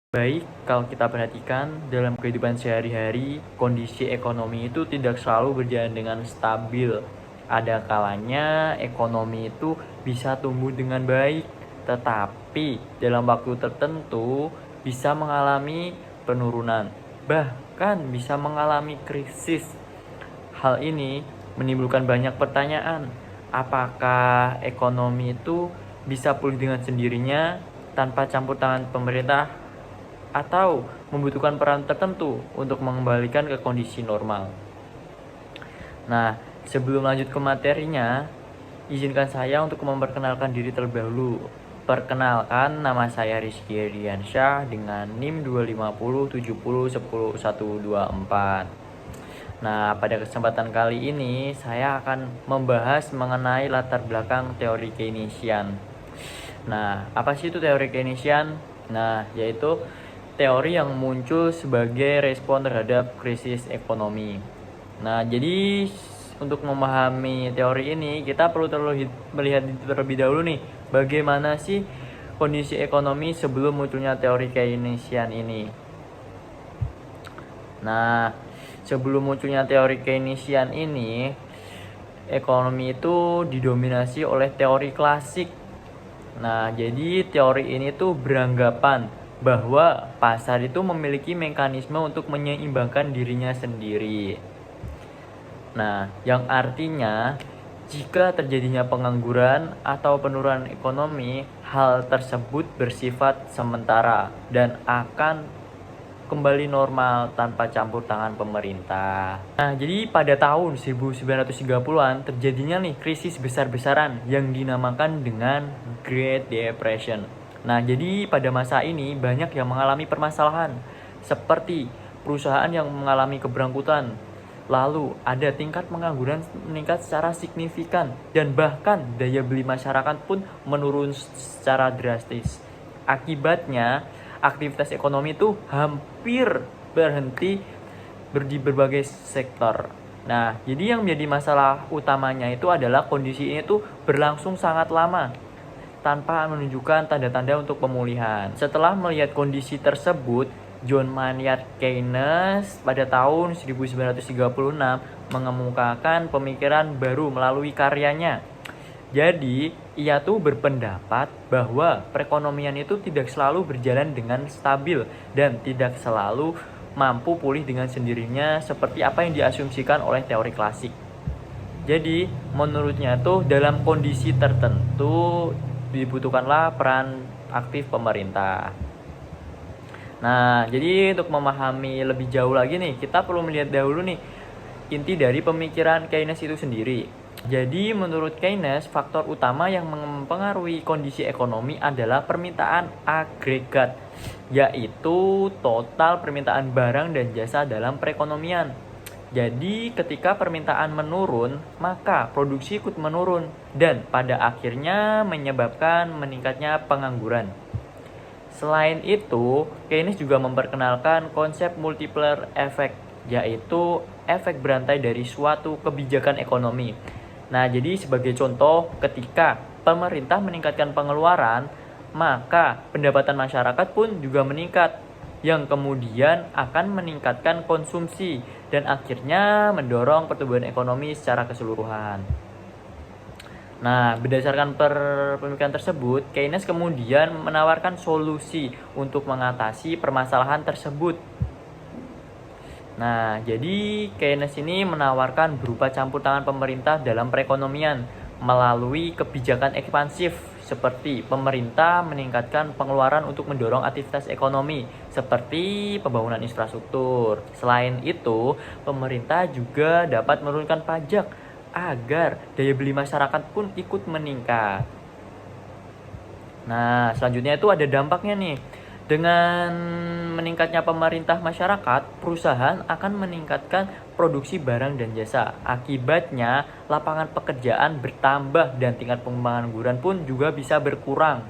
Baik, kalau kita perhatikan dalam kehidupan sehari-hari, kondisi ekonomi itu tidak selalu berjalan dengan stabil. Ada kalanya ekonomi itu bisa tumbuh dengan baik, tetapi dalam waktu tertentu bisa mengalami penurunan, bahkan bisa mengalami krisis. Hal ini menimbulkan banyak pertanyaan. Apakah ekonomi itu bisa pulih dengan sendirinya tanpa campur tangan pemerintah atau membutuhkan peran tertentu untuk mengembalikan ke kondisi normal? Nah, sebelum lanjut ke materinya, izinkan saya untuk memperkenalkan diri terlebih dahulu. Perkenalkan, nama saya Rizky Riansyah dengan NIM 25070101124. Nah, pada kesempatan kali ini saya akan membahas mengenai latar belakang teori Keynesian. Nah, apa sih itu teori Keynesian? Nah, yaitu teori yang muncul sebagai respon terhadap krisis ekonomi. Nah, jadi untuk memahami teori ini, kita perlu melihat terlebih dahulu nih, bagaimana sih kondisi ekonomi sebelum munculnya teori Keynesian ini. Nah, sebelum munculnya teori Keynesian ini, ekonomi itu didominasi oleh teori klasik. Nah, jadi teori ini tuh beranggapan bahwa pasar itu memiliki mekanisme untuk menyeimbangkan dirinya sendiri. Nah, yang artinya jika terjadinya pengangguran atau penurunan ekonomi, hal tersebut bersifat sementara dan akan kembali normal tanpa campur tangan pemerintah. Nah, jadi pada tahun 1930-an terjadinya nih krisis besar-besaran yang dinamakan dengan Great Depression. Nah, jadi pada masa ini banyak yang mengalami permasalahan seperti perusahaan yang mengalami keberangkutan. Lalu ada tingkat pengangguran meningkat secara signifikan dan bahkan daya beli masyarakat pun menurun secara drastis. Akibatnya aktivitas ekonomi itu hampir berhenti di berbagai sektor. Nah, jadi yang menjadi masalah utamanya itu adalah kondisi ini tuh berlangsung sangat lama tanpa menunjukkan tanda-tanda untuk pemulihan. Setelah melihat kondisi tersebut, John Maynard Keynes pada tahun 1936 mengemukakan pemikiran baru melalui karyanya. Jadi, ia tuh berpendapat bahwa perekonomian itu tidak selalu berjalan dengan stabil dan tidak selalu mampu pulih dengan sendirinya seperti apa yang diasumsikan oleh teori klasik. Jadi, menurutnya tuh dalam kondisi tertentu dibutuhkanlah peran aktif pemerintah. Nah, jadi untuk memahami lebih jauh lagi nih, kita perlu melihat dahulu nih inti dari pemikiran Keynes itu sendiri. Jadi menurut Keynes, faktor utama yang mempengaruhi kondisi ekonomi adalah permintaan agregat, yaitu total permintaan barang dan jasa dalam perekonomian. Jadi ketika permintaan menurun, maka produksi ikut menurun dan pada akhirnya menyebabkan meningkatnya pengangguran. Selain itu, Keynes juga memperkenalkan konsep multiplier effect, yaitu efek berantai dari suatu kebijakan ekonomi. Nah, jadi sebagai contoh, ketika pemerintah meningkatkan pengeluaran, maka pendapatan masyarakat pun juga meningkat, yang kemudian akan meningkatkan konsumsi dan akhirnya mendorong pertumbuhan ekonomi secara keseluruhan. Nah, berdasarkan pemikiran tersebut, Keynes kemudian menawarkan solusi untuk mengatasi permasalahan tersebut. Nah, jadi Keynes ini menawarkan berupa campur tangan pemerintah dalam perekonomian melalui kebijakan ekspansif seperti pemerintah meningkatkan pengeluaran untuk mendorong aktivitas ekonomi seperti pembangunan infrastruktur. Selain itu, pemerintah juga dapat menurunkan pajak agar daya beli masyarakat pun ikut meningkat. Nah, selanjutnya itu ada dampaknya nih. Dengan meningkatnya pemerintah masyarakat, perusahaan akan meningkatkan produksi barang dan jasa. Akibatnya, lapangan pekerjaan bertambah dan tingkat pengangguran pun juga bisa berkurang.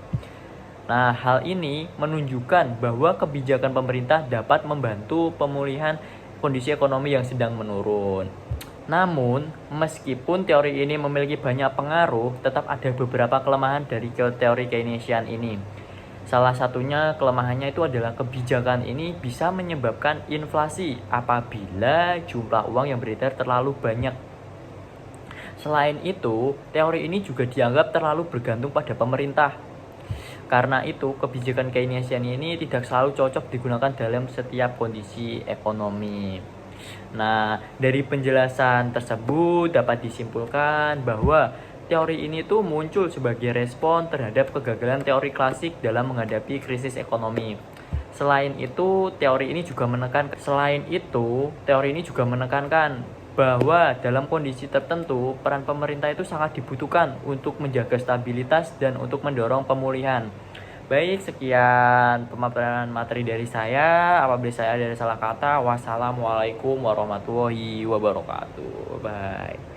Nah, hal ini menunjukkan bahwa kebijakan pemerintah dapat membantu pemulihan kondisi ekonomi yang sedang menurun. Namun, meskipun teori ini memiliki banyak pengaruh, tetap ada beberapa kelemahan dari teori Keynesian ini. Salah satunya kelemahannya itu adalah kebijakan ini bisa menyebabkan inflasi apabila jumlah uang yang beredar terlalu banyak. Selain itu, teori ini juga dianggap terlalu bergantung pada pemerintah. Karena itu, kebijakan Keynesian ini tidak selalu cocok digunakan dalam setiap kondisi ekonomi. Nah, dari penjelasan tersebut dapat disimpulkan bahwa teori ini tuh muncul sebagai respon terhadap kegagalan teori klasik dalam menghadapi krisis ekonomi. Teori ini juga menekankan bahwa dalam kondisi tertentu peran pemerintah itu sangat dibutuhkan untuk menjaga stabilitas dan untuk mendorong pemulihan. Baik, sekian pemaparan materi dari saya. Apabila saya ada salah kata, wassalamualaikum warahmatullahi wabarakatuh. Bye.